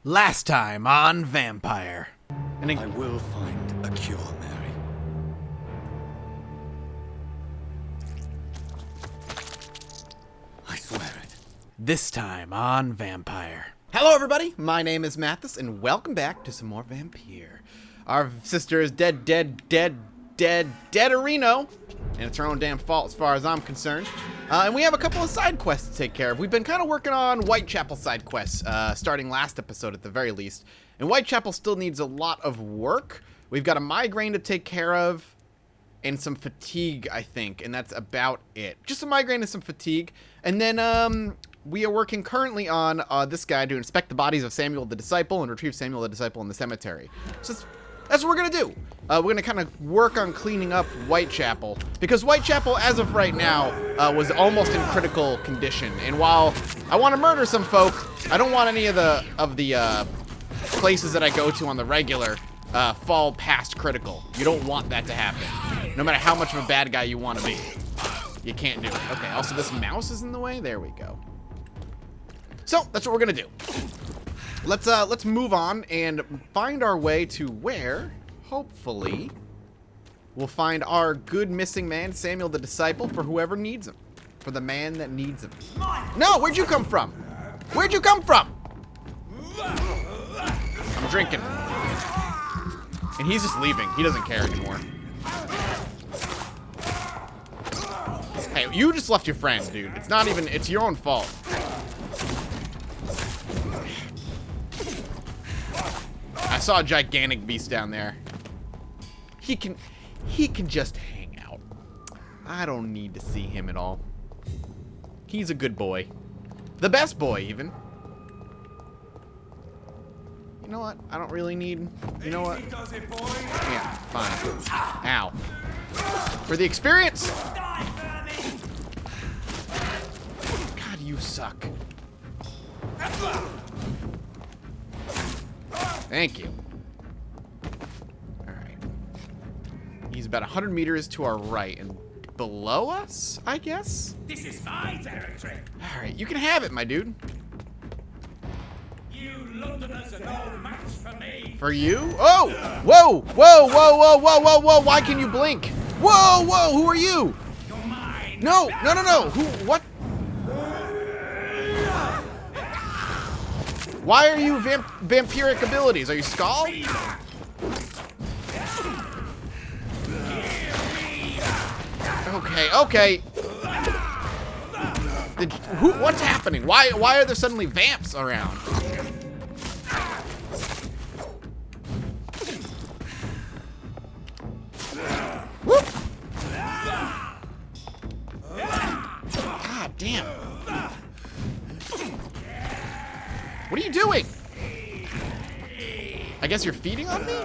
Last time on Vampyr. And I will find a cure, Mary. I swear it. This time on Vampyr. Hello everybody, my name is Mathis, and welcome back to some more Vampyr. Our sister is dead-a-reno, and it's her own damn fault as far as I'm concerned. And we have a couple of side quests to take care of. We've been kind of working on Whitechapel side quests, starting last episode at the very least. And Whitechapel still needs a lot of work. We've got a migraine to take care of, and some fatigue, I think, and that's about it. Just a migraine and some fatigue. And then, we are working currently on this guy to inspect the bodies of Samuel the Disciple and retrieve Samuel the Disciple in the cemetery. So that's what we're going to do. We're going to kind of work on cleaning up Whitechapel, because Whitechapel, as of right now, was almost in critical condition. And while I want to murder some folk, I don't want any of the places that I go to on the regular fall past critical. You don't want that to happen, no matter how much of a bad guy you want to be. You can't do it. Okay, also this mouse is in the way. There we go. So that's what we're gonna do. Let's move on and find our way to where, hopefully, we'll find our good missing man, Samuel the Disciple, for whoever needs him. For the man that needs him. No, where'd you come from? Where'd you come from? I'm drinking. And he's just leaving. He doesn't care anymore. Hey, you just left your friend, dude. It's not even, it's your own fault. I saw a gigantic beast down there. He can just hang out. I don't need to see him at all. He's a good boy. The best boy, even. You know what? I don't really need, you know what? Yeah, fine. Ow. For the experience! God, you suck. Thank you. Alright. He's about 100 meters to our right and below us, I guess? This is my territory. Alright, you can have it, my dude. You Londoners are no match for me. For you? Oh! Whoa! Whoa, whoa, whoa, whoa, whoa, whoa! Why can you blink? Whoa, whoa! Who are you? You're mine. No! No, no, no! Who? What? Why are you vampiric abilities? Are you Skull? Okay, okay. What's happening? Why are there suddenly vamps around? Whoop. God damn. What are you doing? I guess you're feeding on me?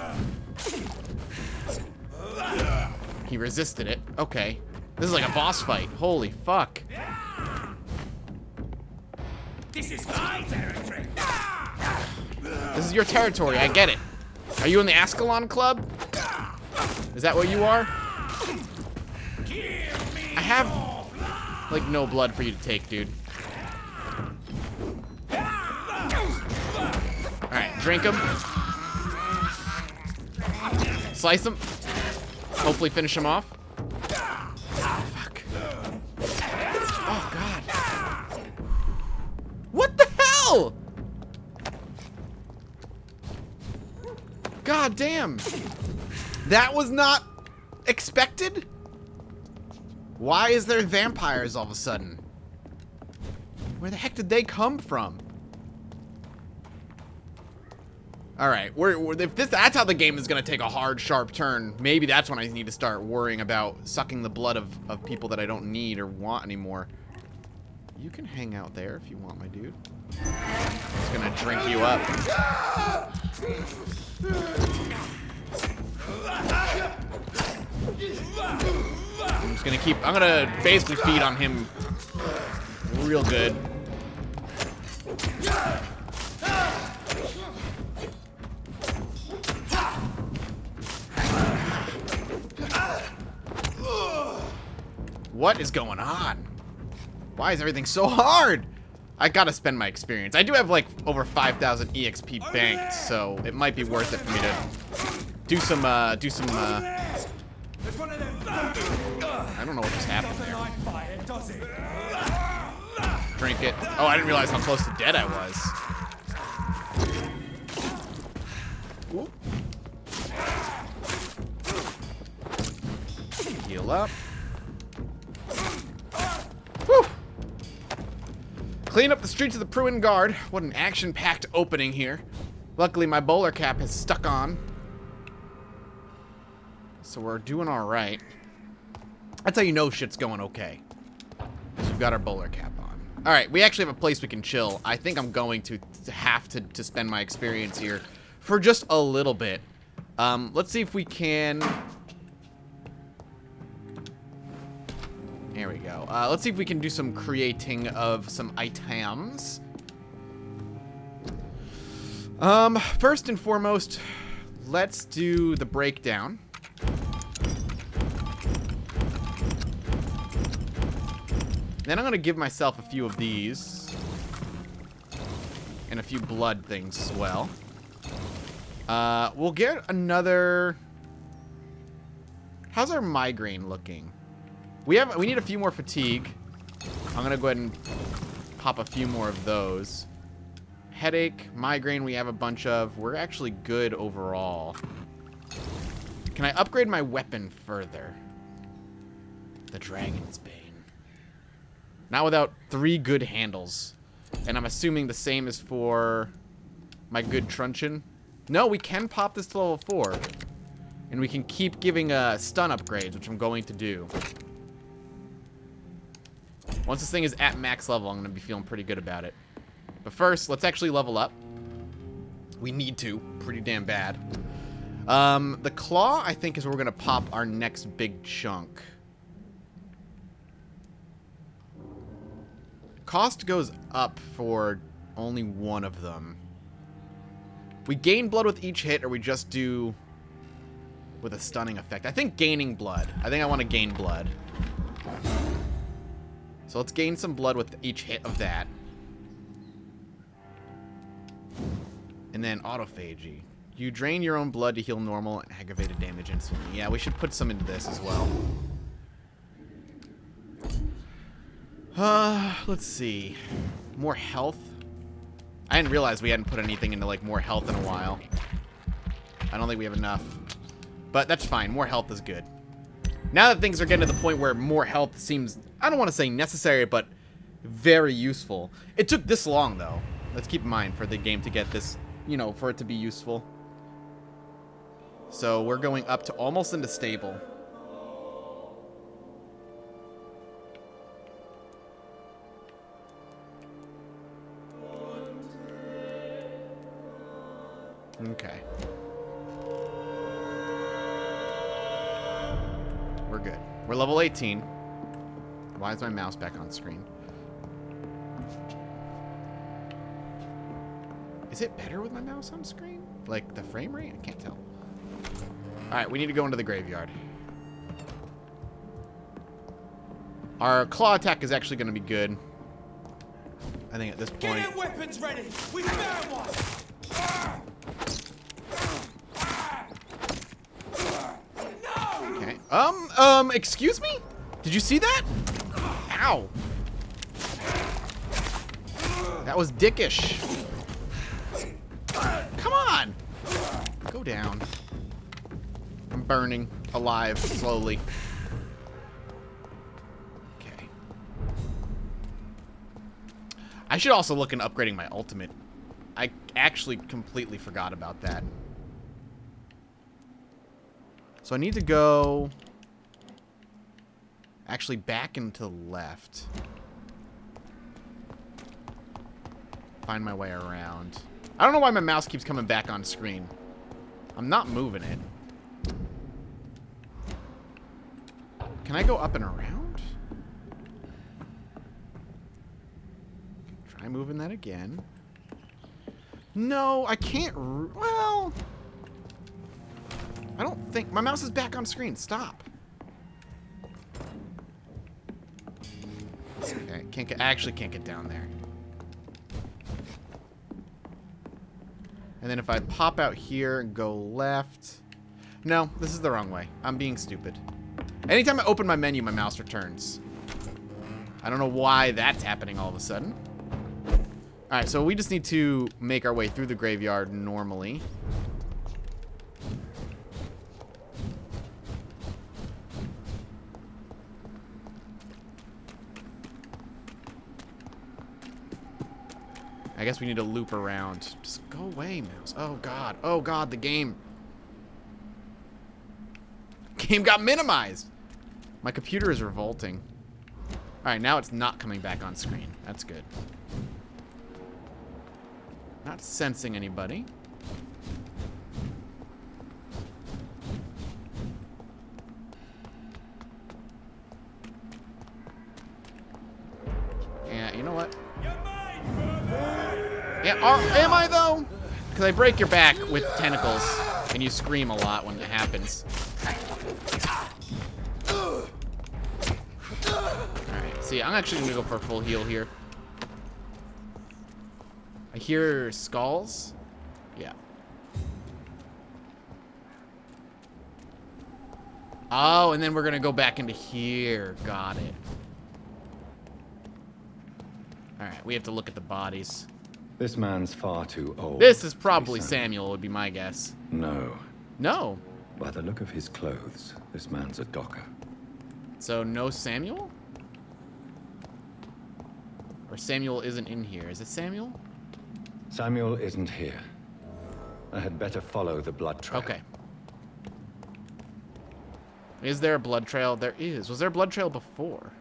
He resisted it. Okay. This is like a boss fight. Holy fuck. This is my territory. This is your territory. I get it. Are you in the Ascalon Club? Is that what you are? I have, like, no blood for you to take, dude. Alright, drink him. Slice him. Hopefully finish him off. Fuck. Oh, God. What the hell? God damn. That was not expected? Why is there vampires all of a sudden? Where the heck did they come from? All right, if that's how the game is gonna take a hard, sharp turn, maybe that's when I need to start worrying about sucking the blood of people that I don't need or want anymore. You can hang out there if you want, my dude. It's gonna drink you up. I'm gonna basically feed on him real good. What is going on? Why is everything so hard? I gotta spend my experience. I do have like over 5,000 EXP banked, so it might be worth it for me to do some. I don't know what just happened there. Drink it. Oh, I didn't realize how close to dead I was. Ooh. Heal up. Whew. Clean up the streets of the Pruin Guard. What an action-packed opening here. Luckily, my bowler cap has stuck on. So we're doing all right. That's how you know shit's going okay. So we've got our bowler cap on. All right, we actually have a place we can chill. I think I'm going to have to spend my experience here for just a little bit. Let's see if we can... There we go. Let's see if we can do some creating of some items. First and foremost, let's do the breakdown. Then I'm going to give myself a few of these. And a few blood things as well. We'll get another... How's our migraine looking? We need a few more fatigue. I'm going to go ahead and pop a few more of those. Headache, migraine we have a bunch of. We're actually good overall. Can I upgrade my weapon further? The Dragon's Bane. Not without 3 good handles. And I'm assuming the same is for my good truncheon. No, we can pop this to level 4. And we can keep giving stun upgrades, which I'm going to do. Once this thing is at max level, I'm going to be feeling pretty good about it. But first, let's actually level up. We need to. Pretty damn bad. The claw, I think, is where we're going to pop our next big chunk. Cost goes up for only one of them. We gain blood with each hit, or we just do with a stunning effect. I think gaining blood. I think I want to gain blood. So let's gain some blood with each hit of that. And then autophagy. You drain your own blood to heal normal and aggravated damage instantly. Yeah, we should put some into this as well. Let's see. More health. I didn't realize we hadn't put anything into, like, more health in a while. I don't think we have enough. But that's fine. More health is good. Now that things are getting to the point where more health seems, I don't want to say necessary, but very useful. It took this long, though. Let's keep in mind for the game to get this, you know, for it to be useful. So we're going up to almost into stable. Okay. We're good. We're level 18. Why is my mouse back on screen? Is it better with my mouse on screen? Like the frame rate? I can't tell. Alright, we need to go into the graveyard. Our claw attack is actually going to be good. I think at this point... Get your weapons ready! We found one! Okay. Excuse me? Did you see that? Ow. That was dickish. Come on. Go down. I'm burning alive slowly. Okay. I should also look into upgrading my ultimate. I actually completely forgot about that. So I need to go actually back and to the left. Find my way around. I don't know why my mouse keeps coming back on screen. I'm not moving it. Can I go up and around? Try moving that again. No, I can't. Well, I don't think my mouse is back on screen. Stop. Okay, I actually can't get down there. And then if I pop out here and go left... No, this is the wrong way. I'm being stupid. Anytime I open my menu, my mouse returns. I don't know why that's happening all of a sudden. Alright, so we just need to make our way through the graveyard normally. I guess we need to loop around. Just go away, mouse. Oh, God. Oh, God, the game. Game got minimized. My computer is revolting. Alright, now it's not coming back on screen. That's good. Not sensing anybody. Yeah, you know what? Yeah, am I though? Because I break your back with tentacles, and you scream a lot when it happens. Alright, see, I'm actually gonna go for a full heal here. I hear skulls. Yeah. Oh, and then we're gonna go back into here. Got it. Alright, we have to look at the bodies. This man's far too old. This is probably Samuel, would be my guess. No. No. By the look of his clothes, this man's a docker. So no Samuel? Or Samuel isn't in here. Is it Samuel? Samuel isn't here. I had better follow the blood trail. Okay. Is there a blood trail? There is. Was there a blood trail before?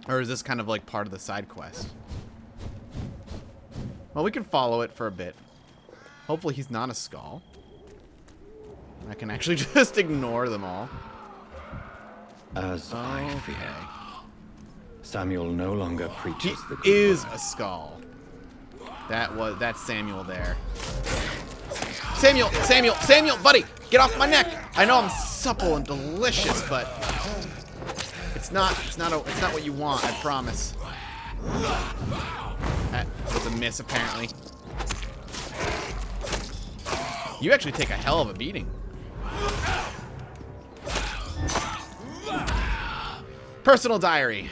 Or is this kind of like part of the side quest? Well, we can follow it for a bit. Hopefully he's not a skull. I can actually just ignore them all. As I fear, Samuel no longer preaches He the good is word. a skull. That's Samuel there. Samuel, Samuel, Samuel, buddy, get off my neck. I know I'm supple and delicious, but it's not what you want, I promise. That was a miss, apparently. You actually take a hell of a beating. Personal diary.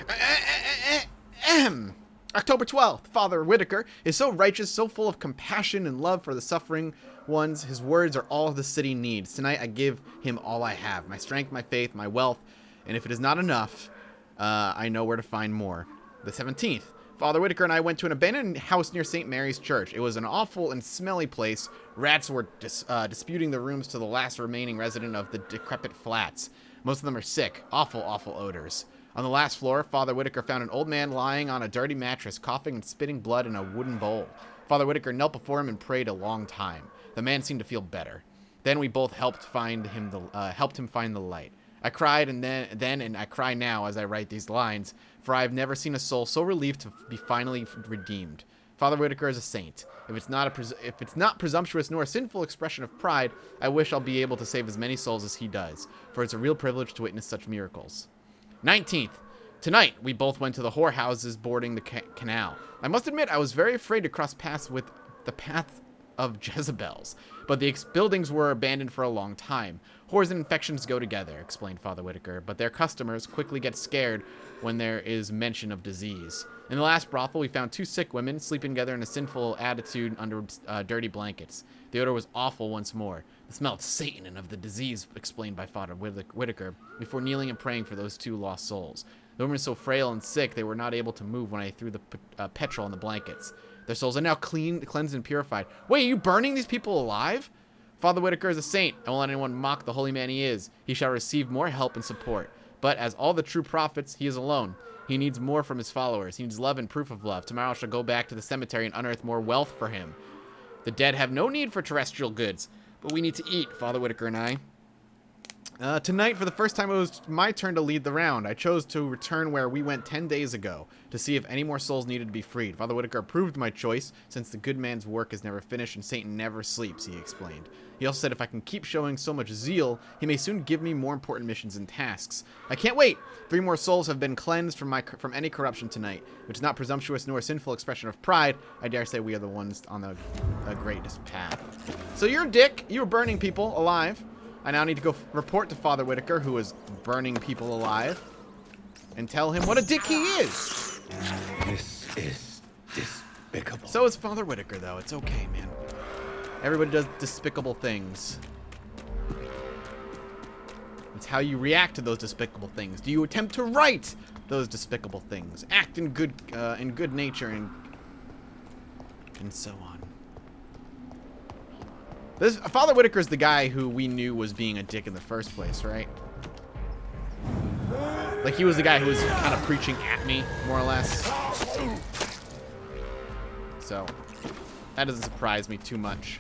October 12th. Father Whitaker is so righteous, so full of compassion and love for the suffering ones. His words are all the city needs. Tonight I give him all I have. My strength, my faith, my wealth. And if it is not enough, I know where to find more. The 17th. Father Whitaker and I went to an abandoned house near St. Mary's Church. It was an awful and smelly place. Rats were disputing the rooms to the last remaining resident of the decrepit flats. Most of them are sick. Awful, awful odors. On the last floor, Father Whitaker found an old man lying on a dirty mattress, coughing and spitting blood in a wooden bowl. Father Whitaker knelt before him and prayed a long time. The man seemed to feel better. Then we both helped him find the light. I cried and then I cry now as I write these lines, for I have never seen a soul so relieved to be finally redeemed. Father Whitaker is a saint. If it's not presumptuous nor a sinful expression of pride, I wish I'll be able to save as many souls as he does, for it's a real privilege to witness such miracles. 19th. Tonight, we both went to the whorehouses boarding the canal. I must admit, I was very afraid to cross paths with the path of Jezebels, but the buildings were abandoned for a long time. Whores and infections go together, explained Father Whitaker, but their customers quickly get scared when there is mention of disease. In the last brothel, we found 2 sick women sleeping together in a sinful attitude under dirty blankets. The odor was awful once more. The smell of Satan and of the disease, explained by Father Whitaker, before kneeling and praying for those 2 lost souls. The women were so frail and sick they were not able to move when I threw the petrol on the blankets. Their souls are now cleansed and purified. Wait, are you burning these people alive? Father Whitaker is a saint. I won't let anyone mock the holy man he is. He shall receive more help and support. But as all the true prophets, he is alone. He needs more from his followers. He needs love and proof of love. Tomorrow I shall go back to the cemetery and unearth more wealth for him. The dead have no need for terrestrial goods, but we need to eat, Father Whitaker and I. Tonight, for the first time, it was my turn to lead the round. I chose to return where we went 10 days ago, to see if any more souls needed to be freed. Father Whitaker approved my choice, since the good man's work is never finished and Satan never sleeps, he explained. He also said if I can keep showing so much zeal, he may soon give me more important missions and tasks. I can't wait! 3 more souls have been cleansed from any corruption tonight, which is not presumptuous nor a sinful expression of pride. I dare say we are the ones on the greatest path. So you're a dick. You were burning people alive. I now need to go report to Father Whitaker, who is burning people alive, and tell him what a dick he is. This is despicable. So is Father Whitaker, though. It's okay, man. Everybody does despicable things. It's how you react to those despicable things. Do you attempt to right those despicable things? Act in good nature and so on. Father Whitaker's the guy who we knew was being a dick in the first place, right? Like, he was the guy who was kind of preaching at me, more or less. So, that doesn't surprise me too much.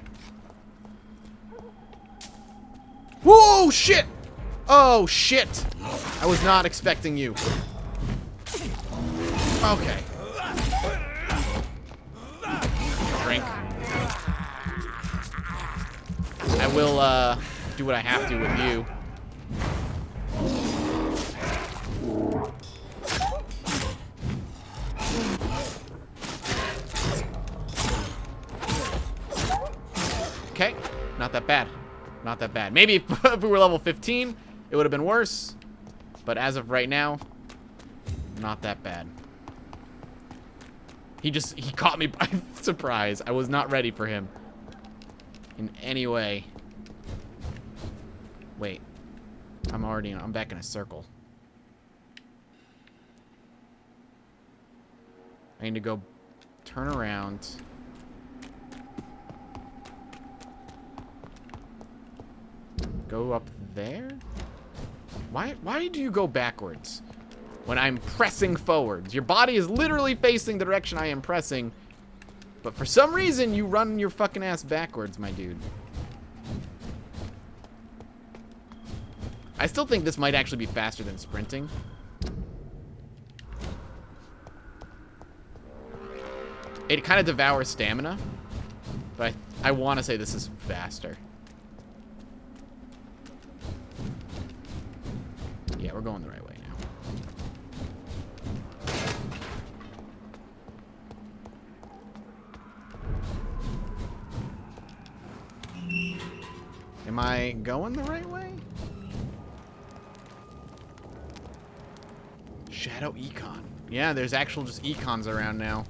Whoa, shit! Oh, shit! I was not expecting you. Okay. Drink. I will, do what I have to with you. Okay, not that bad. Not that bad. Maybe if we were level 15, it would have been worse. But as of right now, not that bad. He caught me by surprise. I was not ready for him in any way. Wait. I'm back in a circle. I need to go turn around. Go up there? Why do you go backwards when I'm pressing forwards? Your body is literally facing the direction I am pressing, but for some reason you run your fucking ass backwards, my dude. I still think this might actually be faster than sprinting. It kind of devours stamina, but I want to say this is faster. Yeah, we're going the right way now. Am I going the right way? Shadow Econ. Yeah, there's actual just econs around now.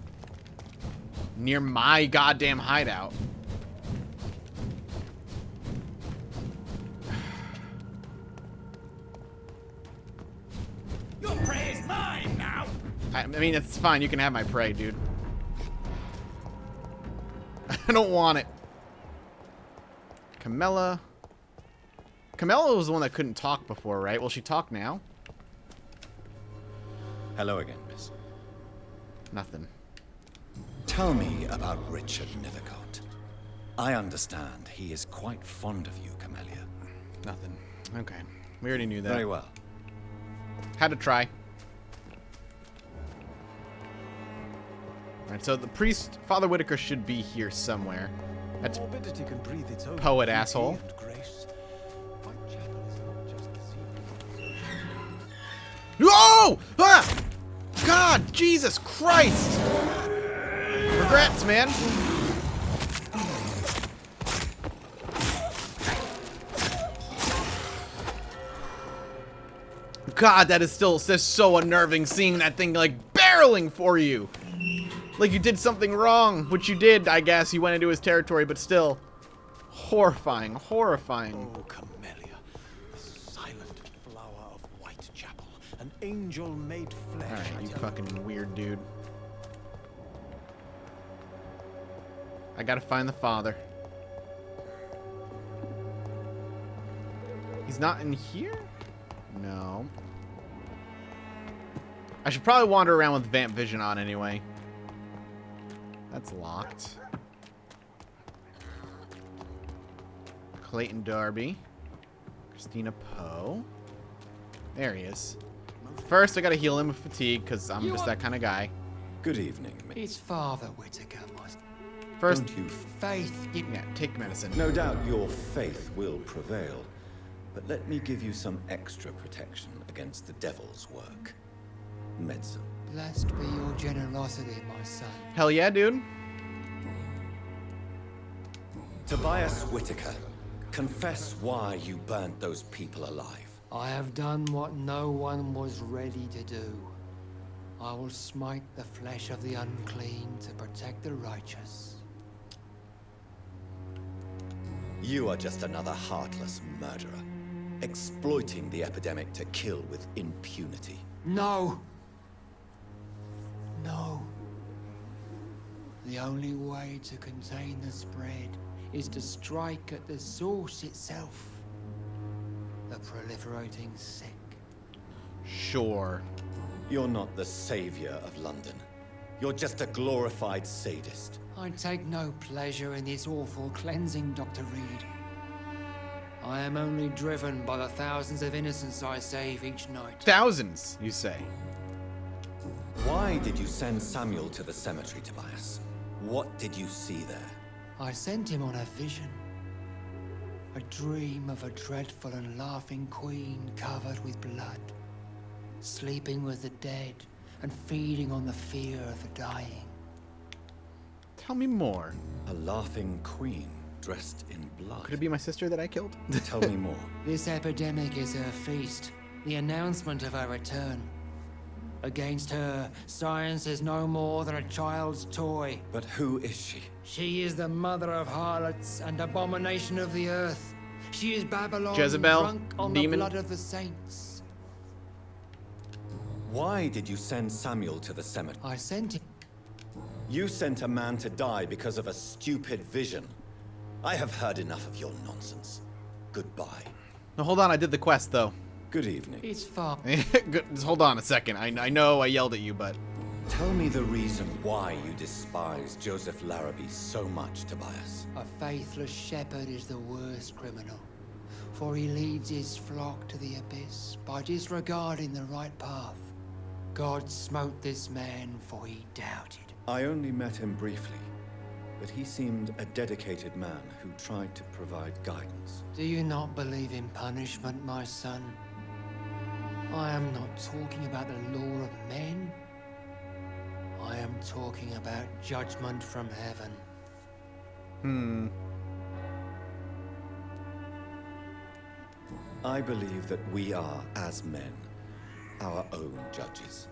Near my goddamn hideout. Your prey is mine now. I mean, it's fine. You can have my prey, dude. I don't want it. Camilla. Camilla was the one that couldn't talk before, right? Will she talk now? Hello again, miss. Nothing. Tell me about Richard Nethercote. I understand he is quite fond of you, Camellia. Nothing. Okay. We already knew that. Very well. Had to try. Alright, so the priest, Father Whitaker, should be here somewhere. That's Morbidity can breathe its own poet beauty asshole. and grace. Whitechapel is not just the seat. Whoa! Ah! God, Jesus Christ! Regrets, man. God, that is still just so unnerving seeing that thing like barreling for you. Like you did something wrong, which you did, I guess. You went into his territory, but still. Horrifying, horrifying. Oh, Camellia, the silent flower of Whitechapel, an angel made flesh. Alright, you fucking weird dude. I gotta find the father. He's not in here? No. I should probably wander around with Vamp Vision on anyway. That's locked. Clayton Darby. Christina Poe. There he is. First, I gotta heal him with fatigue, because I'm just that kind of guy. Good evening, It's Father Whitaker, my First, Don't you faith. yeah, take medicine. No doubt your faith will prevail, but let me give you some extra protection against the devil's work. Medicine. Blessed be your generosity, my son. Hell yeah, dude. Tobias Whitaker, confess why you burnt those people alive. I have done what no one was ready to do. I will smite the flesh of the unclean to protect the righteous. You are just another heartless murderer, exploiting the epidemic to kill with impunity. No! No. The only way to contain the spread is to strike at the source itself. The proliferating sick. Sure. You're not the savior of London. You're just a glorified sadist. I take no pleasure in this awful cleansing, Dr. Reid. I am only driven by the thousands of innocents I save each night. Thousands, you say. Why did you send Samuel to the cemetery, Tobias? What did you see there? I sent him on a vision. A dream of a dreadful and laughing queen covered with blood, sleeping with the dead and feeding on the fear of the dying. Tell me more. A laughing queen dressed in blood. Could it be my sister that I killed? Tell me more. This epidemic is her feast, the announcement of her return. Against her, science is no more than a child's toy. But who is she? She is the mother of harlots and abomination of the earth. She is Babylon, Jezebel, drunk on demon. the blood of the saints. Why did you send Samuel to the cemetery? I sent him. You sent a man to die because of a stupid vision. I have heard enough of your nonsense. Goodbye. No, hold on, I did the quest, though. Good evening. It's far. Good, just hold on a second. I know I yelled at you, but... Tell me the reason why you despise Joseph Larrabee so much, Tobias. A faithless shepherd is the worst criminal, for he leads his flock to the abyss by disregarding the right path. God smote this man, for he doubted. I only met him briefly, but he seemed a dedicated man who tried to provide guidance. Do you not believe in punishment, my son? I am not talking about the law of men. I am talking about judgment from heaven. I believe that we are, as men, our own judges,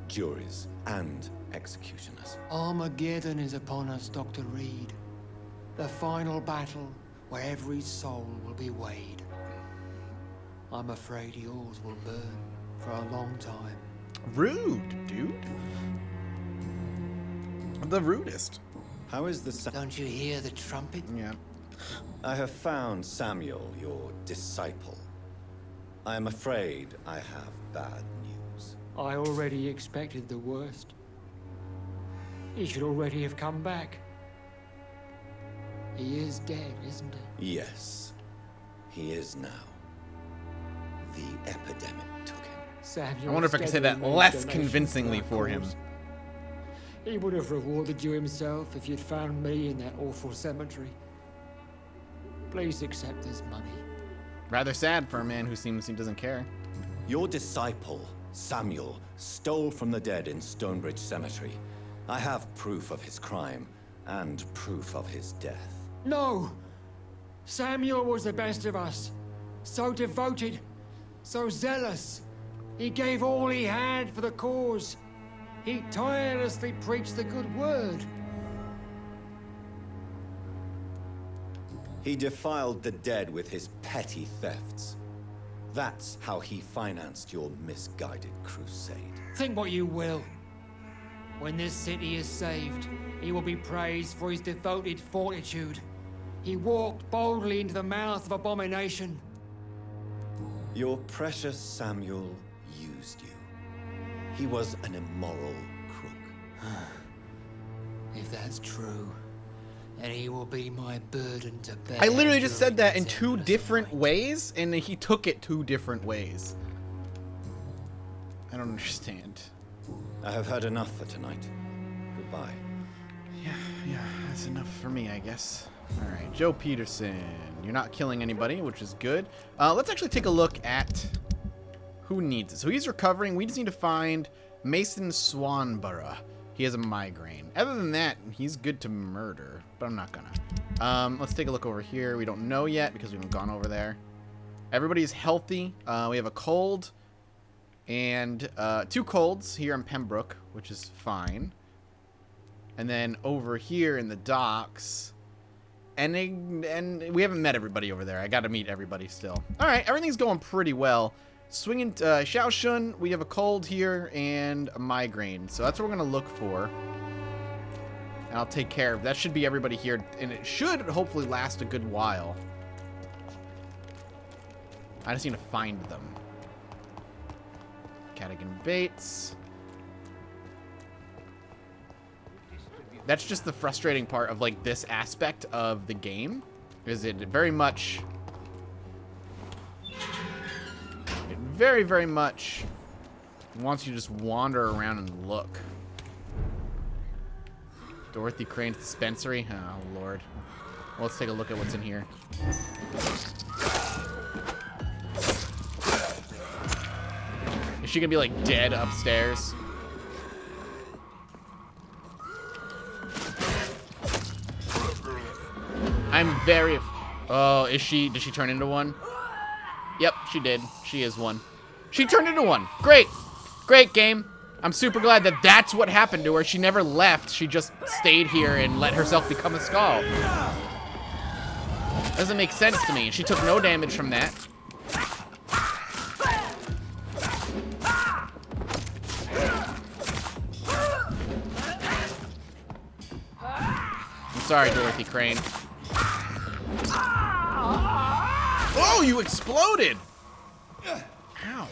juries, and executioners. Armageddon is upon us, Dr. Reid. The final battle where every soul will be weighed. I'm afraid yours will burn for a long time. Rude, dude. The rudest. How is the Don't you hear the trumpet? Yeah. I have found Samuel, your disciple. I am afraid I have bad news. I already expected the worst. He should already have come back. He is dead, isn't he? Yes, he is now. The epidemic took him. Samuel I wonder if I can say that steadily made less donations convincingly our for him. cause. He would have rewarded you himself if you'd found me in that awful cemetery. Please accept this money. Rather sad for a man who seems he doesn't care. Your disciple, Samuel, stole from the dead in Stonebridge Cemetery. I have proof of his crime and proof of his death. No! Samuel was the best of us. So devoted, so zealous. He gave all he had for the cause. He tirelessly preached the good word. He defiled the dead with his petty thefts. That's how he financed your misguided crusade. Think what you will. When this city is saved, he will be praised for his devoted fortitude. He walked boldly into the mouth of abomination. Your precious Samuel used you. He was an immoral crook. If that's true, and he will be my burden to bear. I literally just said during that in his 2 endless different night. ways, and he took it 2 different ways. I don't understand. I have had enough for tonight. Goodbye. Yeah, that's enough for me, I guess. All right, Joe Peterson. You're not killing anybody, which is good. Let's actually take a look at who needs it. So he's recovering. We just need to find Mason Swanborough. He has a migraine. Other than that, he's good to murder, but I'm not gonna. Let's take a look over here. We don't know yet because we haven't gone over there. Everybody's healthy. We have a cold and 2 colds here in Pembroke, which is fine. And then over here in the docks, and we haven't met everybody over there. I got to meet everybody still. All right, everything's going pretty well. Swinging Xiao Chun, we have a cold here and a migraine, so that's what we're gonna look for. And I'll take care of that. Should be everybody here, and it should hopefully last a good while. I just need to find them. Cadigan Bates. That's just the frustrating part of like this aspect of the game, is it very much very much wants you to just wander around and look. Dorothy Crane's dispensary. Oh lord. Well, let's take a look at what's in here. Is she gonna be like dead upstairs? I'm very... Oh, is she... Did she turn into one? Yep, she did. She is one. She turned into one. Great. Great game. I'm super glad that that's what happened to her. She never left. She just stayed here and let herself become a skull. Doesn't make sense to me. She took no damage from that. I'm sorry, Dorothy Crane. Oh, you exploded! Ow.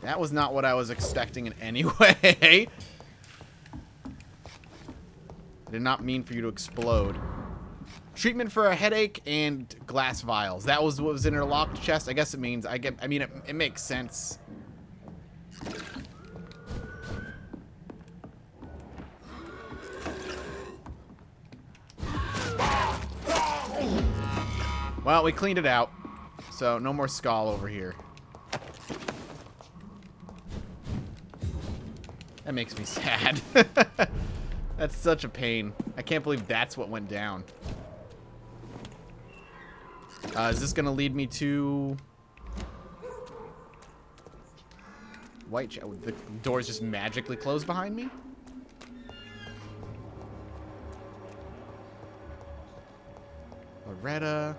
That was not what I was expecting in any way. I did not mean for you to explode. Treatment for a headache and glass vials. That was what was in her locked chest. I guess it means it makes sense. Well, we cleaned it out, so no more skull over here. That makes me sad. That's such a pain. I can't believe that's what went down. Is this gonna lead me to Whitechapel? The doors just magically close behind me? Loretta.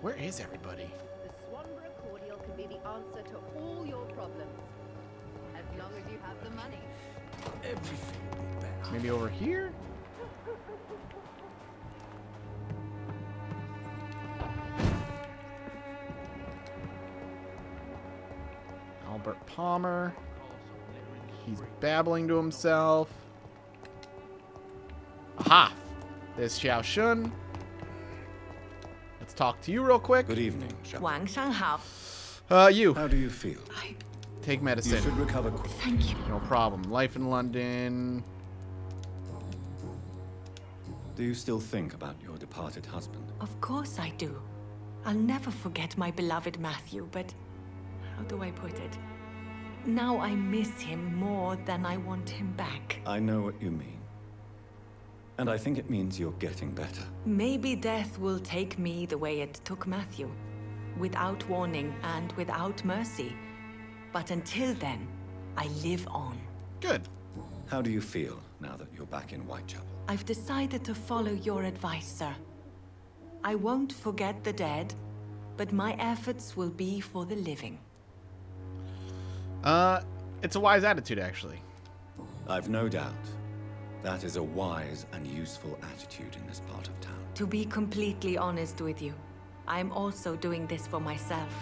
Where is everybody? The Swanborough cordial can be the answer to all your problems, as long as you have the money. Everything will be better. Maybe over here? Albert Palmer. He's babbling to himself. Aha! There's Xiao Chun. Let's talk to you real quick. Good evening, Xiao. Wang Xiong, You. How do you feel? Take You medicine. should recover quickly. thank you. No problem. Life in London. Do you still think about your departed husband? Of course I do. I'll never forget my beloved Matthew, but how do I put it? Now I miss him more than I want him back. I know what you mean. And I think it means you're getting better. Maybe death will take me the way it took Matthew, without warning and without mercy. But until then, I live on. Good. How do you feel now that you're back in Whitechapel? I've decided to follow your advice, sir. I won't forget the dead, but my efforts will be for the living. It's a wise attitude, actually. I've no doubt. That is a wise and useful attitude in this part of town. To be completely honest with you, I'm also doing this for myself.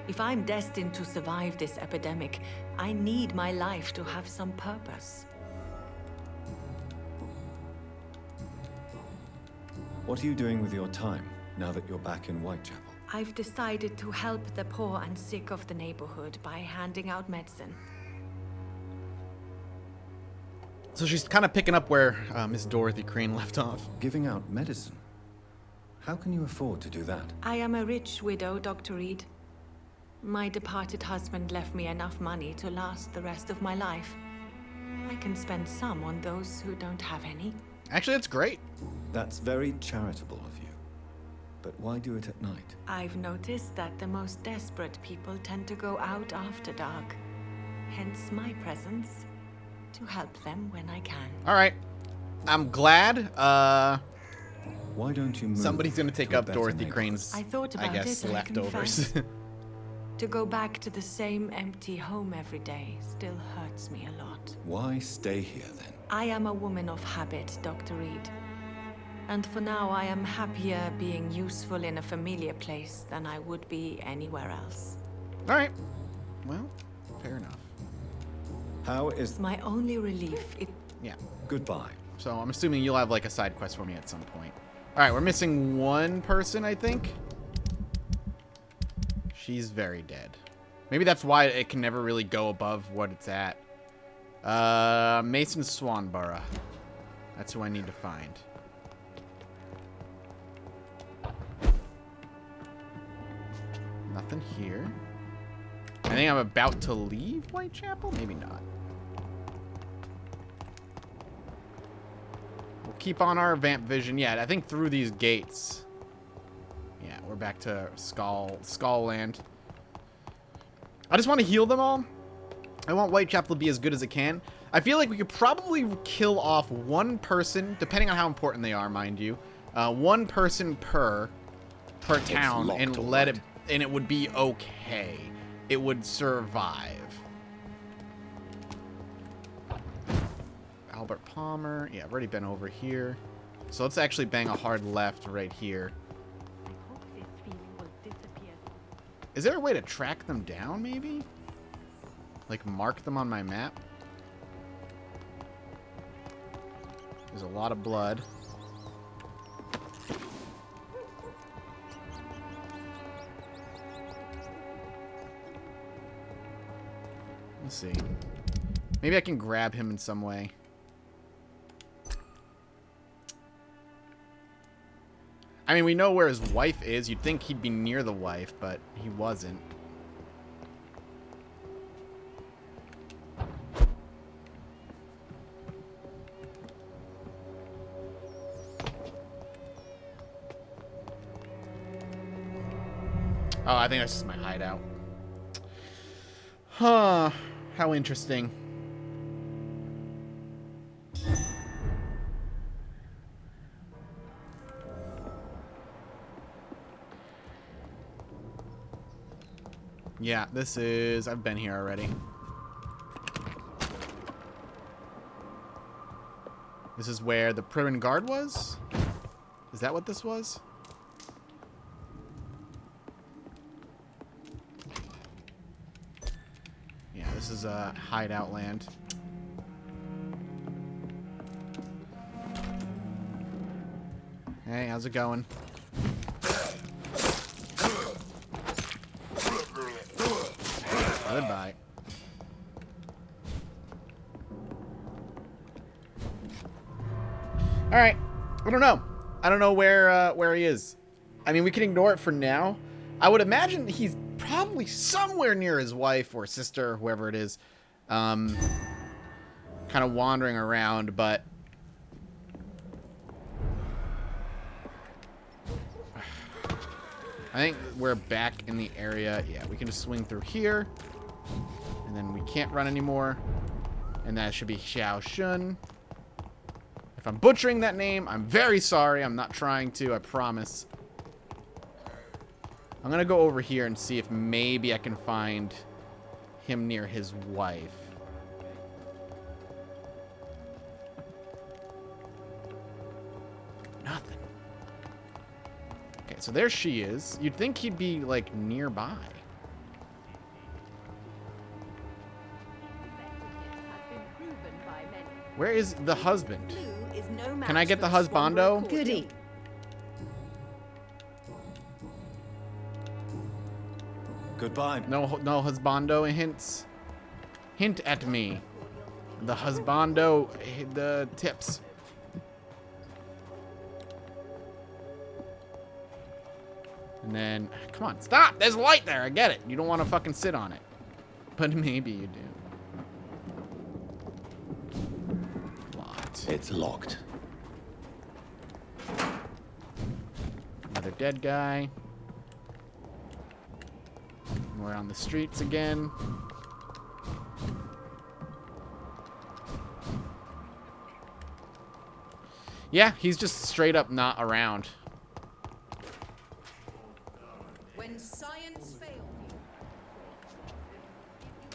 If I'm destined to survive this epidemic, I need my life to have some purpose. What are you doing with your time, now that you're back in Whitechapel? I've decided to help the poor and sick of the neighborhood by handing out medicine. So she's kind of picking up where Miss Dorothy Crane left off. Giving out medicine? How can you afford to do that? I am a rich widow, Dr. Reid. My departed husband left me enough money to last the rest of my life. I can spend some on those who don't have any. Actually, that's great. That's very charitable of you. But why do it at night? I've noticed that the most desperate people tend to go out after dark. Hence my presence, to help them when I can. All right. I'm glad Why don't you move somebody's going to take to a up better Dorothy neighborhood? Crane's, I thought about guess, it, I leftovers. confess. To go back to the same empty home every day still hurts me a lot. Why stay here then? I am a woman of habit, Dr. Reid. And for now, I am happier being useful in a familiar place than I would be anywhere else. All right. Well, fair enough. How is... My only relief, Yeah. Goodbye. So I'm assuming you'll have like a side quest for me at some point. All right, we're missing one person, I think. She's very dead. Maybe that's why it can never really go above what it's at. Mason Swanborough. That's who I need to find. Nothing here. I think I'm about to leave Whitechapel? Maybe not. We'll keep on our vamp vision. Yeah, I think through these gates. Yeah, we're back to Skull Land. I just want to heal them all. I want Whitechapel to be as good as it can. I feel like we could probably kill off one person, depending on how important they are, mind you. One person per town, and let it, and it would be okay. It would survive. Albert Palmer. Yeah, I've already been over here. So let's actually bang a hard left right here. Is there a way to track them down, maybe? Like, mark them on my map? There's a lot of blood. Let's see. Maybe I can grab him in some way. I mean, we know where his wife is. You'd think he'd be near the wife, but he wasn't. Oh, I think that's just my hideout. Huh. How interesting. Yeah, this is... I've been here already. This is where the prison guard was? Is that what this was? Yeah, this is a hideout land. Hey, how's it going? Goodbye. All right. I don't know. I don't know where he is. I mean, we can ignore it for now. I would imagine he's probably somewhere near his wife or sister, whoever it is, kind of wandering around. But I think we're back in the area. Yeah, we can just swing through here. And then we can't run anymore. And that should be Xiao Chun. If I'm butchering that name, I'm very sorry. I'm not trying to, I promise. I'm going to go over here and see if maybe I can find him near his wife. Nothing. Okay, so there she is. You'd think he'd be, like, nearby. Where is the husband? Can I get the husbando? Goody. Goodbye. No husbando hints. Hint at me. The husbando, the tips. And then, come on, stop! There's light there, I get it. You don't want to fucking sit on it. But maybe you do. Locked. It's locked. Another dead guy. We're on the streets again. Yeah, he's just straight up not around. When science failed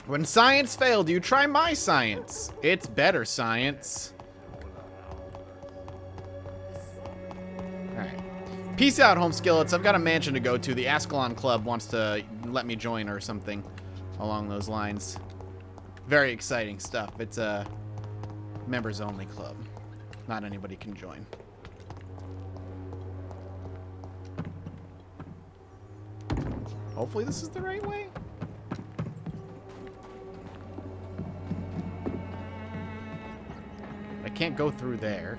When science failed you, try my science. It's better science. Alright. Peace out, home skillets. I've got a mansion to go to. The Ascalon Club wants to let me join or something along those lines. Very exciting stuff. It's a members-only club. Not anybody can join. Hopefully this is the right way. I can't go through there.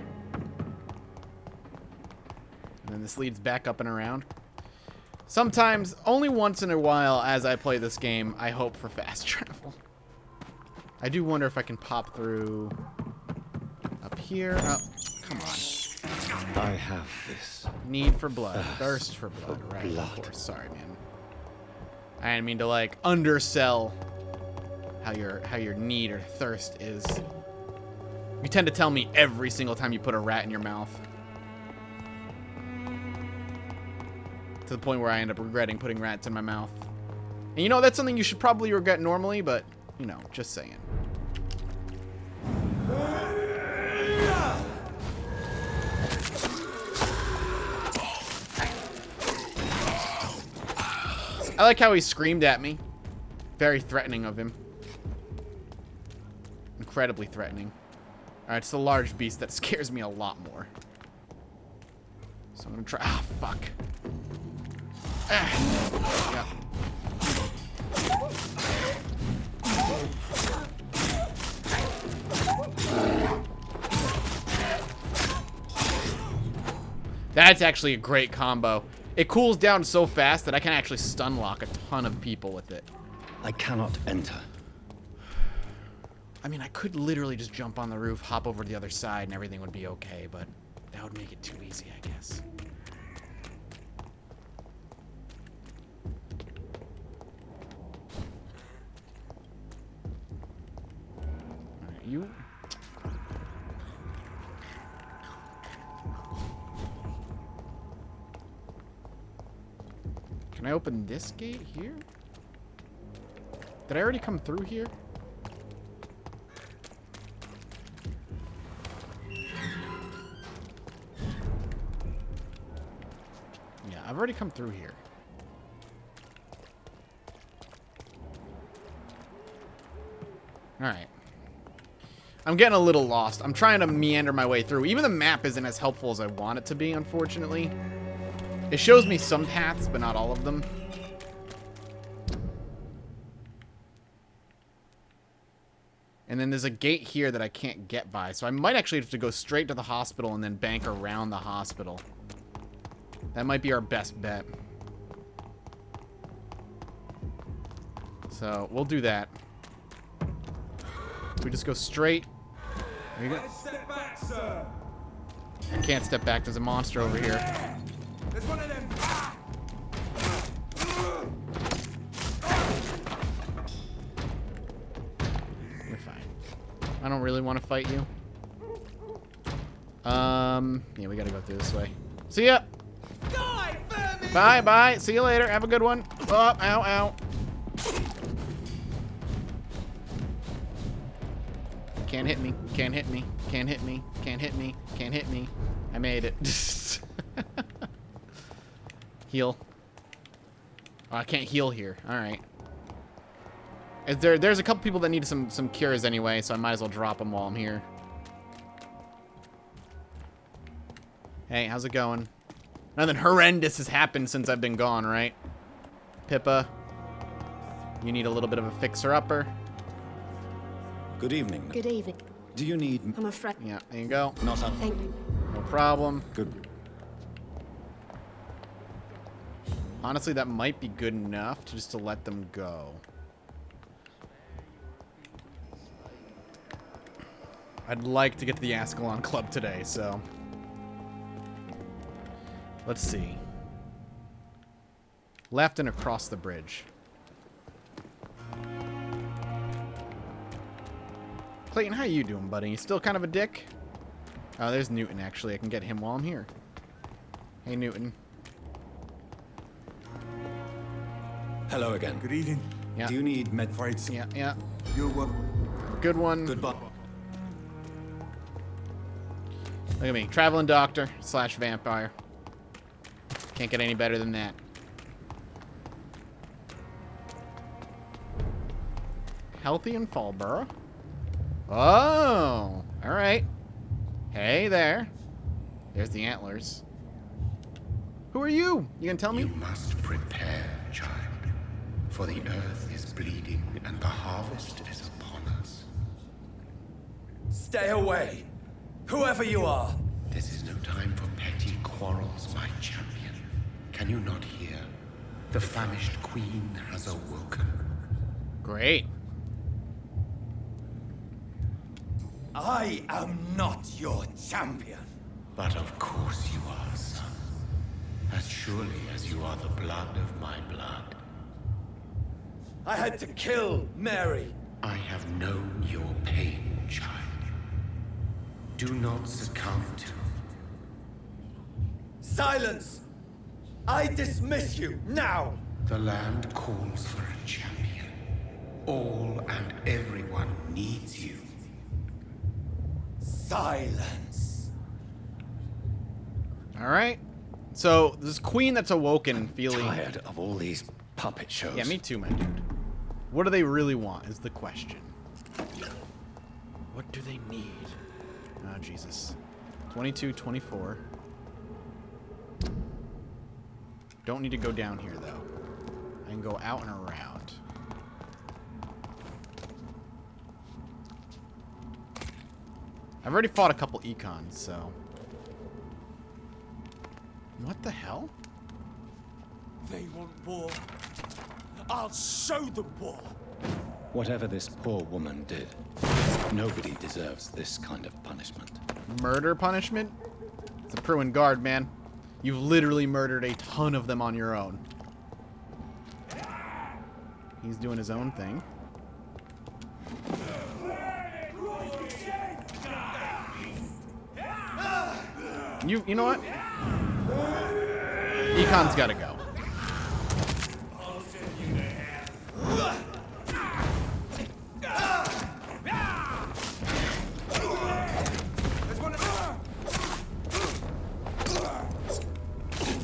And then this leads back up and around. Sometimes, only once in a while as I play this game, I hope for fast travel. I do wonder if I can pop through up here. Oh, come on. I have this. Need for blood. Thirst for blood. Right, blood. of course. Sorry, man. I didn't mean to, like, undersell how your need or thirst is. You tend to tell me every single time you put a rat in your mouth. To the point where I end up regretting putting rats in my mouth. And you know, that's something you should probably regret normally, but, you know, just saying. I like how he screamed at me. Very threatening of him. Incredibly threatening. Alright, it's the large beast that scares me a lot more. So I'm gonna try. Ah, fuck. Ah. Yeah. That's actually a great combo. It cools down so fast that I can actually stun lock a ton of people with it. I cannot enter. I mean, I could literally just jump on the roof, hop over to the other side, and everything would be okay, but that would make it too easy, I guess. Alright, you... Can I open this gate here? Did I already come through here? Yeah, I've already come through here. Alright. I'm getting a little lost. I'm trying to meander my way through. Even the map isn't as helpful as I want it to be, unfortunately. It shows me some paths, but not all of them. And then there's a gate here that I can't get by, so I might actually have to go straight to the hospital and then bank around the hospital. That might be our best bet. So, we'll do that. We just go straight. There you go. Step back, sir. I can't step back. There's a monster over here. There's one of them. You're fine. I don't really want to fight you. Yeah, we gotta go through this way. See ya. Bye, bye. See you later. Have a good one. Oh, ow, ow. Can't hit me. Can't hit me. Can't hit me. Can't hit me. Can't hit me. I made it. Heal. Oh, I can't heal here. All right. There's a couple people that need some cures anyway, so I might as well drop them while I'm here. Hey, how's it going? Nothing horrendous has happened since I've been gone, right? Pippa. You need a little bit of a fixer-upper. Good evening. Good evening. Do you need... I'm afraid. Yeah, there you go. Not up. Thank you. No problem. Good. Honestly, that might be good enough just to let them go. I'd like to get to the Ascalon Club today, so... Let's see. Left and across the bridge. Clayton, how you doing, buddy? You still kind of a dick? Oh, there's Newton, actually. I can get him while I'm here. Hey, Newton. Hello again. Good evening. Yeah. Do you need med... Yeah, yeah. You're welcome. Good one. Goodbye. Look at me. Traveling doctor / vampire. Can't get any better than that. Healthy in Fallborough. Oh, all right. Hey there. There's the antlers. Who are you? You gonna tell me? You must prepare, child, for the earth is bleeding and the harvest is upon us. Stay away, whoever you are. This is no time for petty quarrels, my champion. Can you not hear? The famished queen has awoken. Great. I am not your champion. But of course you are, son. As surely as you are the blood of my blood. I had to kill Mary. I have known your pain, child. Do not succumb to... Silence! I dismiss you, now! The land calls for a champion. All and everyone needs you. Silence. All right. So this queen that's awoken and feeling... Tired of all these puppet shows. Yeah, me too, my dude. What do they really want is the question. What do they need? Oh, Jesus. 22, 24. Don't need to go down here, though. I can go out and around. I've already fought a couple econs, so... What the hell? They want war. I'll show them war. Whatever this poor woman did, nobody deserves this kind of punishment. Murder punishment? It's a Pruin guard, man. You've literally murdered a ton of them on your own. He's doing his own thing. You know what? Econ's gotta go.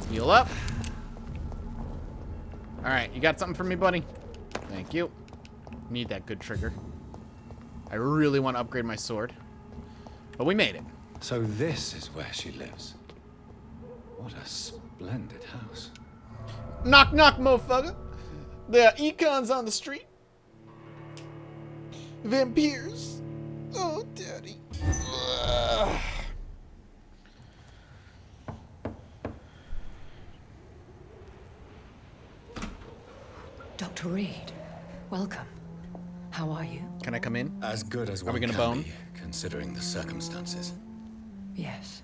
Heal up. Alright, you got something for me, buddy? Thank you. Need that good trigger. I really want to upgrade my sword. But we made it. So this is where she lives. What a splendid house. Knock, knock, motherfucker. There are econs on the street. Vampyrs. Oh, daddy. Ugh. Dr. Reid, welcome. How are you? Can I come in? As good as Are one we gonna can bone? be, considering the circumstances. Yes.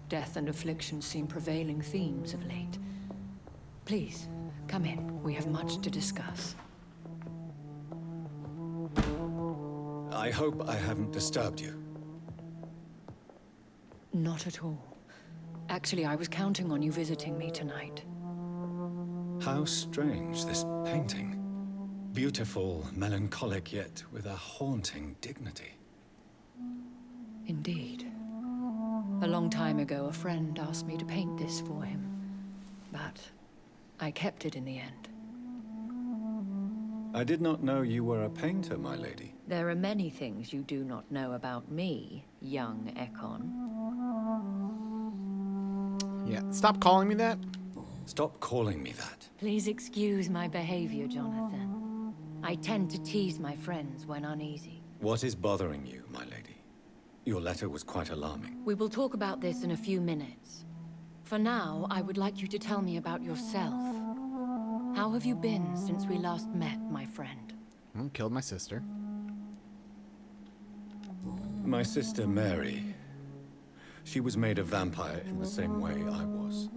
Death and affliction seem prevailing themes of late. Please, come in. We have much to discuss. I hope I haven't disturbed you. Not at all. Actually, I was counting on you visiting me tonight. How strange, this painting. Beautiful, melancholic, yet with a haunting dignity. Indeed. A long time ago, a friend asked me to paint this for him. But I kept it in the end. I did not know you were a painter, my lady. There are many things you do not know about me, young Ekon. Yeah, stop calling me that. Stop calling me that. Please excuse my behavior, Jonathan. I tend to tease my friends when uneasy. What is bothering you, my lady? Your letter was quite alarming. We will talk about this in a few minutes. For now, I would like you to tell me about yourself. How have you been since we last met, my friend? Killed my sister. My sister Mary. She was made a vampire in the same way I was.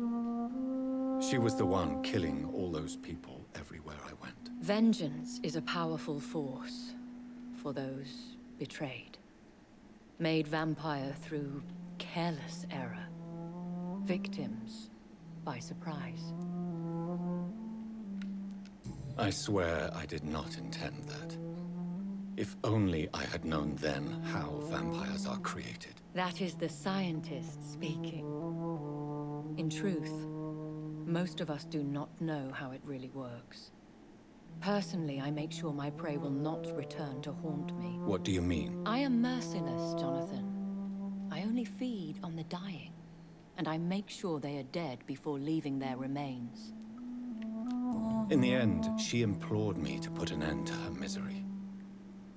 She was the one killing all those people everywhere I went. Vengeance is a powerful force for those betrayed. Made vampire through careless error. Victims by surprise. I swear I did not intend that. If only I had known then how vampires are created. That is the scientist speaking. In truth, most of us do not know how it really works. Personally, I make sure my prey will not return to haunt me. What do you mean? I am merciless, Jonathan. I only feed on the dying, and I make sure they are dead before leaving their remains. In the end, she implored me to put an end to her misery.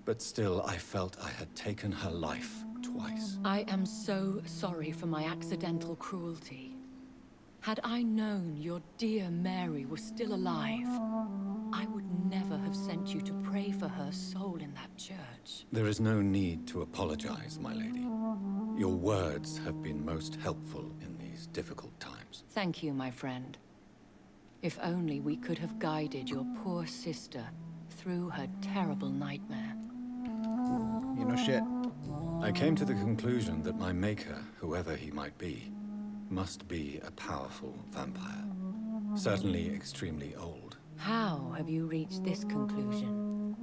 But still, I felt I had taken her life twice. I am so sorry for my accidental cruelty. Had I known your dear Mary was still alive, I would never have sent you to pray for her soul in that church. There is no need to apologize, my lady. Your words have been most helpful in these difficult times. Thank you, my friend. If only we could have guided your poor sister through her terrible nightmare. You know shit. I came to the conclusion that my maker, whoever he might be, must be a powerful vampire. Certainly extremely old. How have you reached this conclusion?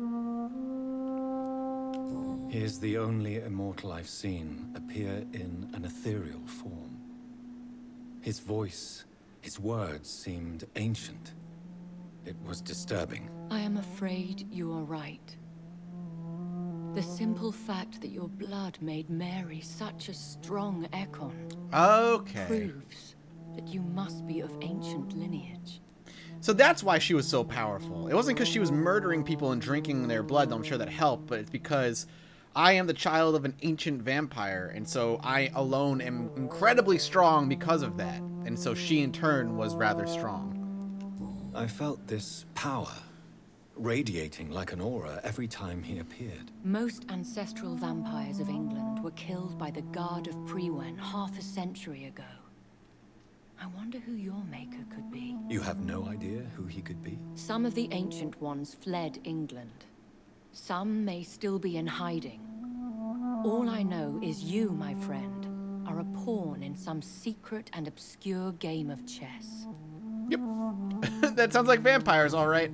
He is the only immortal I've seen appear in an ethereal form. His voice, his words seemed ancient. It was disturbing. I am afraid you are right. The simple fact that your blood made Mary such a strong Ekon proves that you must be of ancient lineage. So that's why she was so powerful. It wasn't because she was murdering people and drinking their blood, though I'm sure that helped, but it's because I am the child of an ancient vampire, and so I alone am incredibly strong because of that. And so she, in turn, was rather strong. I felt this power radiating like an aura every time he appeared. Most ancestral vampires of England were killed by the Guard of Priwen half a century ago. I wonder who your maker could be. You have no idea who he could be? Some of the ancient ones fled England. Some may still be in hiding. All I know is you, my friend, are a pawn in some secret and obscure game of chess. Yep. That sounds like vampires, all right.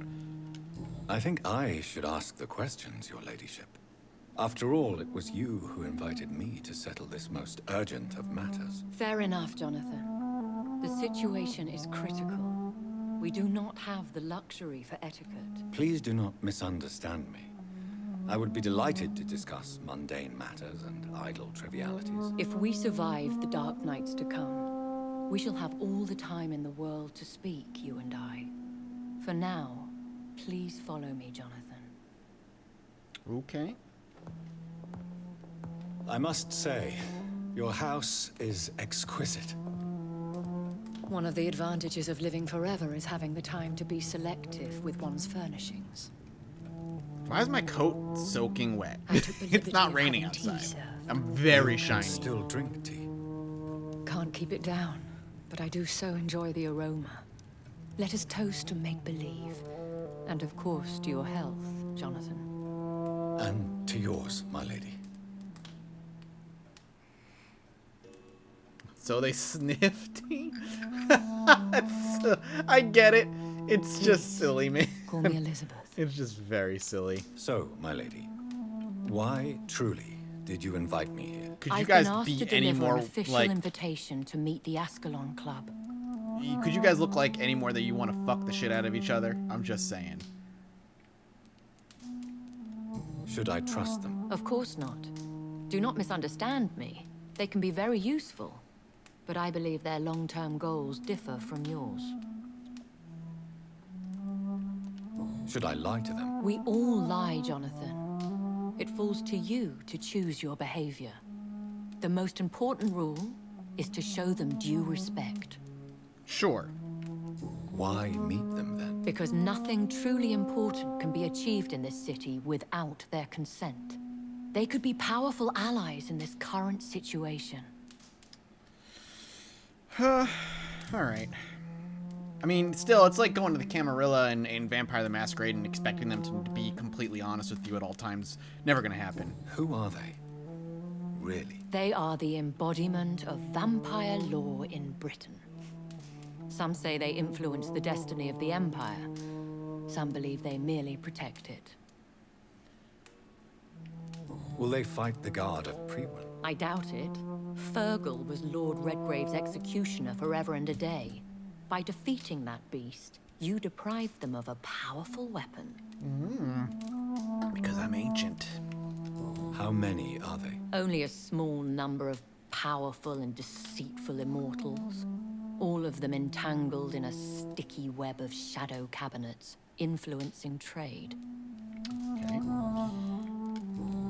I think I should ask the questions, your ladyship. After all, it was you who invited me to settle this most urgent of matters. Fair enough, Jonathan. The situation is critical. We do not have the luxury for etiquette. Please do not misunderstand me. I would be delighted to discuss mundane matters and idle trivialities. If we survive the dark nights to come, we shall have all the time in the world to speak, you and I. For now, please follow me, Jonathan. Okay. I must say, your house is exquisite. One of the advantages of living forever is having the time to be selective with one's furnishings. Why is my coat soaking wet? I took the It's liberty not of raining having tea outside. served. I'm very You can shiny. still drink tea. Can't keep it down, but I do so enjoy the aroma. Let us toast to make-believe. And of course, to your health, Jonathan. And to yours, my lady. So they sniffed tea? I get it. It's just silly, man. Call me Elizabeth. It's just very silly. So, my lady, why truly did you invite me here? Could you I've guys been asked be to any deliver more an official like? invitation to meet the Ascalon Club. Could you guys look like any more that you want to fuck the shit out of each other? I'm just saying. Should I trust them? Of course not. Do not misunderstand me. They can be very useful, but I believe their long-term goals differ from yours. Should I lie to them? We all lie, Jonathan. It falls to you to choose your behavior. The most important rule is to show them due respect. Sure. Why meet them then? Because nothing truly important can be achieved in this city without their consent. They could be powerful allies in this current situation. All right. I mean, still, it's like going to the Camarilla and Vampire the Masquerade and expecting them to be completely honest with you at all times. Never gonna happen. Who are they? Really? They are the embodiment of vampire law in Britain. Some say they influence the destiny of the Empire. Some believe they merely protect it. Will they fight the guard of Priwen? I doubt it. Fergal was Lord Redgrave's executioner forever and a day. By defeating that beast, you deprived them of a powerful weapon. Because I'm ancient. How many are they? Only a small number of powerful and deceitful immortals. All of them entangled in a sticky web of shadow cabinets, influencing trade. Okay.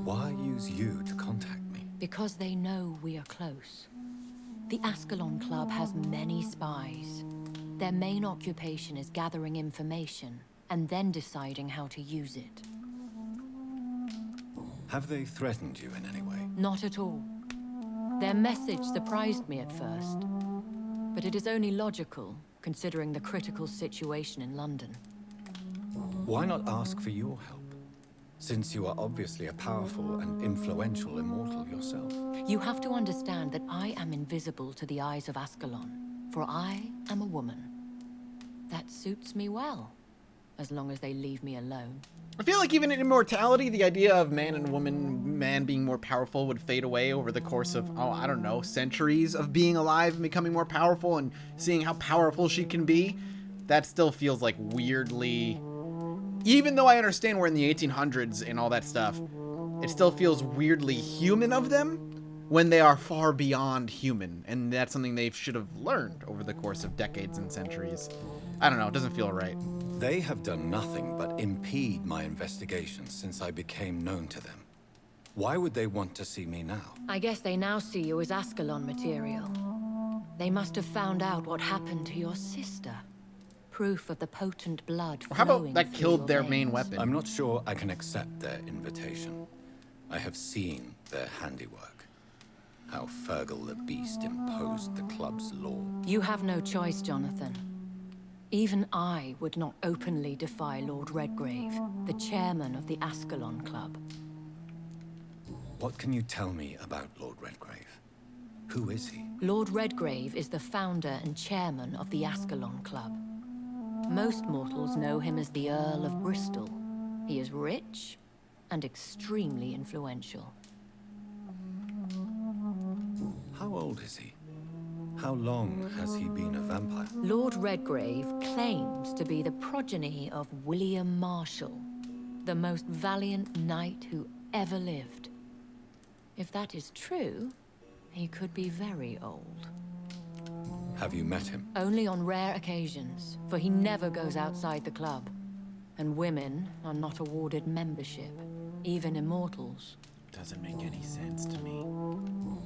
Why use you to contact me? Because they know we are close. The Ascalon Club has many spies. Their main occupation is gathering information and then deciding how to use it. Have they threatened you in any way? Not at all. Their message surprised me at first, but it is only logical, considering the critical situation in London. Why not ask for your help? Since you are obviously a powerful and influential immortal yourself. You have to understand that I am invisible to the eyes of Ascalon, for I am a woman. That suits me well, as long as they leave me alone. I feel like even in immortality, the idea of man and woman, man being more powerful would fade away over the course of, oh, I don't know, centuries of being alive and becoming more powerful and seeing how powerful she can be. That still feels like weirdly... Even though I understand we're in the 1800s and all that stuff, it still feels weirdly human of them when they are far beyond human. And that's something they should have learned over the course of decades and centuries. I don't know, it doesn't feel right. They have done nothing but impede my investigations since I became known to them. Why would they want to see me now? I guess they now see you as Ascalon material. They must have found out what happened to your sister. Proof of the potent blood Or how about flowing that through killed your their veins. main weapon? I'm not sure I can accept their invitation. I have seen their handiwork. How Fergal the Beast imposed the club's law. You have no choice, Jonathan. Even I would not openly defy Lord Redgrave, the chairman of the Ascalon Club. What can you tell me about Lord Redgrave? Who is he? Lord Redgrave is the founder and chairman of the Ascalon Club. Most mortals know him as the Earl of Bristol. He is rich and extremely influential. How old is he? How long has he been a vampire? Lord Redgrave claims to be the progeny of William Marshall, the most valiant knight who ever lived. If that is true, he could be very old. Have you met him? Only on rare occasions, for he never goes outside the club. And women are not awarded membership, even immortals. Doesn't make any sense to me.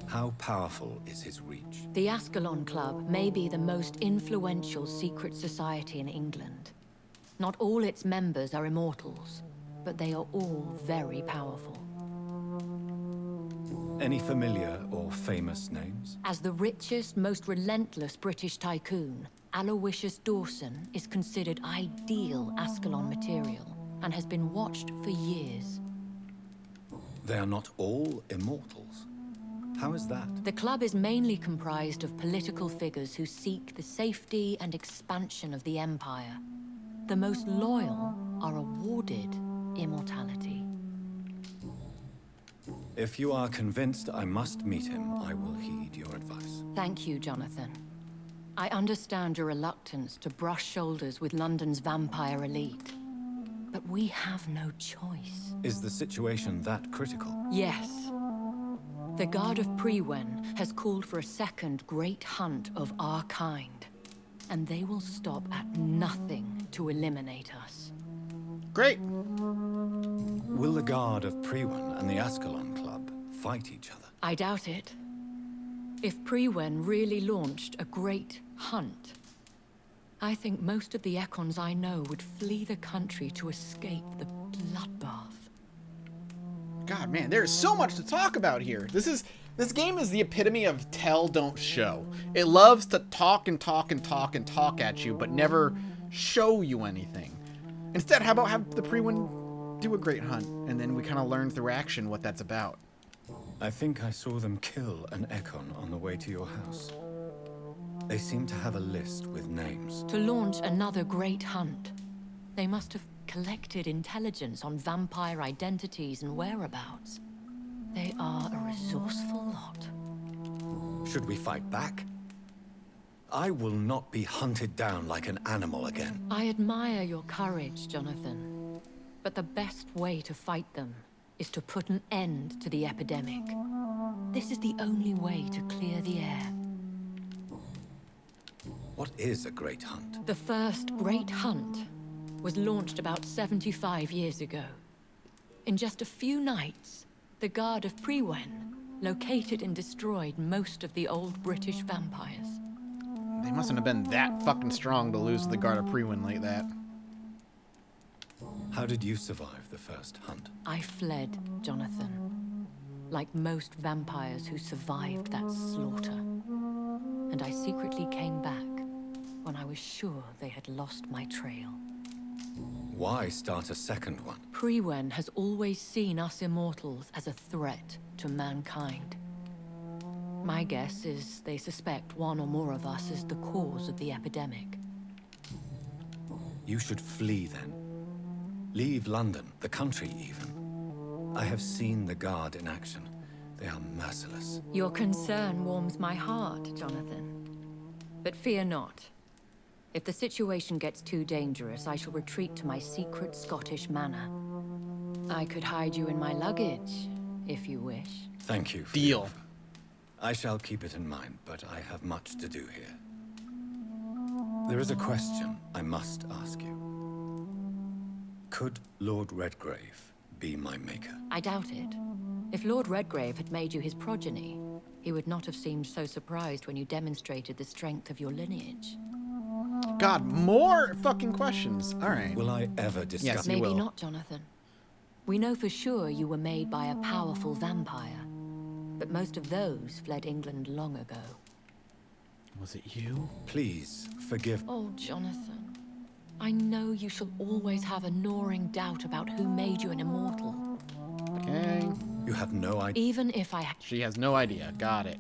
How powerful is his reach? The Ascalon Club may be the most influential secret society in England. Not all its members are immortals, but they are all very powerful. Any familiar or famous names? As the richest, most relentless British tycoon, Aloysius Dawson is considered ideal Ascalon material and has been watched for years. They are not all immortals. How is that? The club is mainly comprised of political figures who seek the safety and expansion of the Empire. The most loyal are awarded immortality. If you are convinced I must meet him, I will heed your advice. Thank you, Jonathan. I understand your reluctance to brush shoulders with London's vampire elite. But we have no choice. Is the situation that critical? Yes. The Guard of Priwen has called for a second great hunt of our kind. And they will stop at nothing to eliminate us. Great. Will the Guard of Priwen and the Ascalon Club fight each other? I doubt it. If Priwen really launched a great hunt, I think most of the Ekons I know would flee the country to escape the bloodbath. God, man, there's so much to talk about here. This game is the epitome of tell, don't show. It loves to talk and talk and talk and talk at you, but never show you anything. Instead, how about have the Priwen do a great hunt, and then we kind of learn through action what that's about. I think I saw them kill an Ekon on the way to your house. They seem to have a list with names. To launch another great hunt, they must have collected intelligence on vampire identities and whereabouts. They are a resourceful lot. Should we fight back? I will not be hunted down like an animal again. I admire your courage, Jonathan. But the best way to fight them is to put an end to the epidemic. This is the only way to clear the air. What is a great hunt? The first great hunt was launched about 75 years ago. In just a few nights, the Guard of Priwen located and destroyed most of the old British vampires. They mustn't have been that fucking strong to lose to the Guard of Priwen like that. How did you survive the first hunt? I fled, Jonathan. Like most vampires who survived that slaughter. And I secretly came back when I was sure they had lost my trail. Why start a second one? Priwen has always seen us immortals as a threat to mankind. My guess is they suspect one or more of us is the cause of the epidemic. You should flee then. Leave London, the country even. I have seen the Guard in action. They are merciless. Your concern warms my heart, Jonathan. But fear not. If the situation gets too dangerous, I shall retreat to my secret Scottish manor. I could hide you in my luggage, if you wish. Thank you. Deal. I shall keep it in mind, but I have much to do here. There is a question I must ask you. Could Lord Redgrave be my maker? I doubt it. If Lord Redgrave had made you his progeny, he would not have seemed so surprised when you demonstrated the strength of your lineage. God, more fucking questions. All right. Will I ever discover? Yes, you Maybe will. not, Jonathan. We know for sure you were made by a powerful vampire, but most of those fled England long ago. Was it you? Please, forgive. Oh, Jonathan. I know you shall always have a gnawing doubt about who made you an immortal. Okay. You have no idea. Even if I... She has no idea. Got it.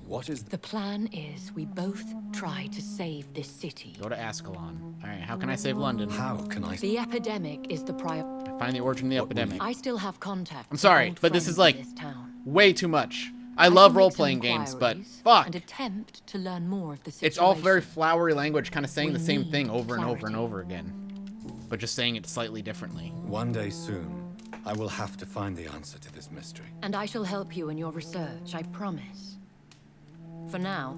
What is... The plan is we both try to save this city. Go to Ascalon. All right, how can I save London? How can I... The epidemic is the Find the origin of the What will epidemic. I still have contact. I'm sorry, with but this friends is like in this town. way too much. I shall love make some role-playing games, but inquiries fuck. And attempt to learn more of the situation. It's all very flowery language, kind of saying We the same need thing over and over and clarity. over again. But just saying it slightly differently. One day soon, I will have to find the answer to this mystery. And I shall help you in your research, I promise. For now,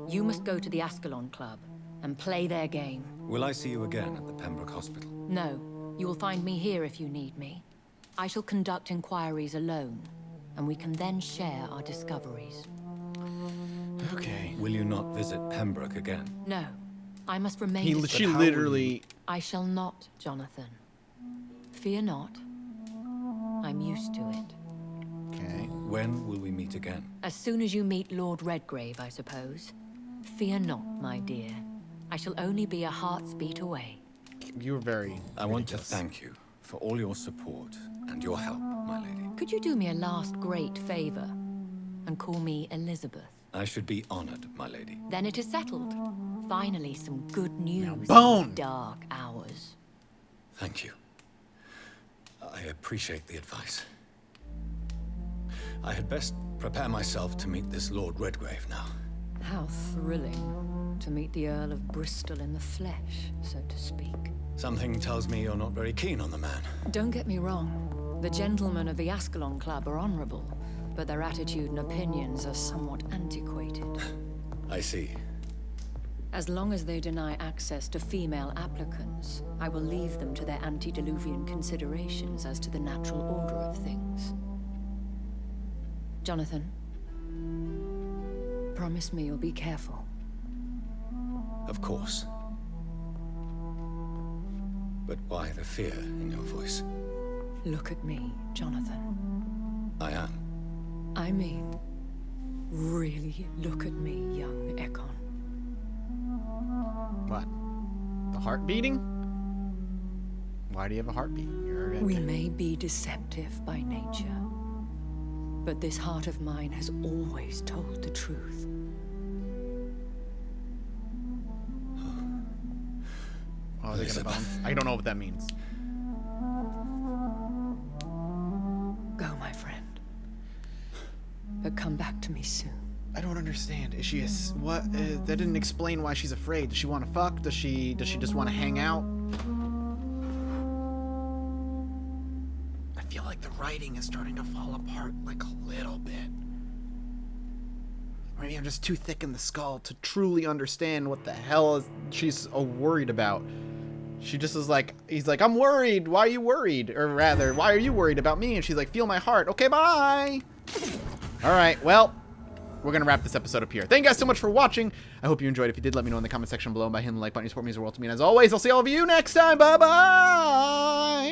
you must go to the Ascalon Club and play their game. Will I see you again at the Pembroke Hospital? No, you will find me here if you need me. I shall conduct inquiries alone, and we can then share our discoveries. Okay. Will you not visit Pembroke again? No, I must remain... She how will literally... I shall not, Jonathan. Fear not. I'm used to it. Okay. When will we meet again? As soon as you meet Lord Redgrave, I suppose. Fear not, my dear. I shall only be a heart's beat away. You were very... I want to ridiculous. thank you for all your support and your help, my lady. Could you do me a last great favor and call me Elizabeth? I should be honored, my lady. Then it is settled. Finally, some good news. bone. In these dark hours. Thank you. I appreciate the advice. I had best prepare myself to meet this Lord Redgrave now. How thrilling to meet the Earl of Bristol in the flesh, so to speak. Something tells me you're not very keen on the man. Don't get me wrong. The gentlemen of the Ascalon Club are honorable, but their attitude and opinions are somewhat antiquated. I see. As long as they deny access to female applicants, I will leave them to their antediluvian considerations as to the natural order of things. Jonathan, promise me you'll be careful. Of course. But why the fear in your voice? Look at me, Jonathan. I am. I mean, really look at me, young Ekon. What? The heart beating? Why do you have a heartbeat? We may be deceptive by nature, but this heart of mine has always told the truth. Oh, they're gonna bounce. I don't know what that means. Go, my friend. But come back to me soon. I don't understand. Is she a what? That didn't explain why she's afraid. Does she want to fuck? Does she just want to hang out? I feel like the writing is starting to fall apart like a little bit. Or maybe I'm just too thick in the skull to truly understand what the hell is she's so worried about. She just is like, he's like, I'm worried. Why are you worried? Or rather, why are you worried about me? And she's like, feel my heart. Okay, bye. All right, well, we're going to wrap this episode up here. Thank you guys so much for watching. I hope you enjoyed. If you did, let me know in the comment section below. By hitting the like button, you support me as the world to me. And as always, I'll see all of you next time. Bye-bye.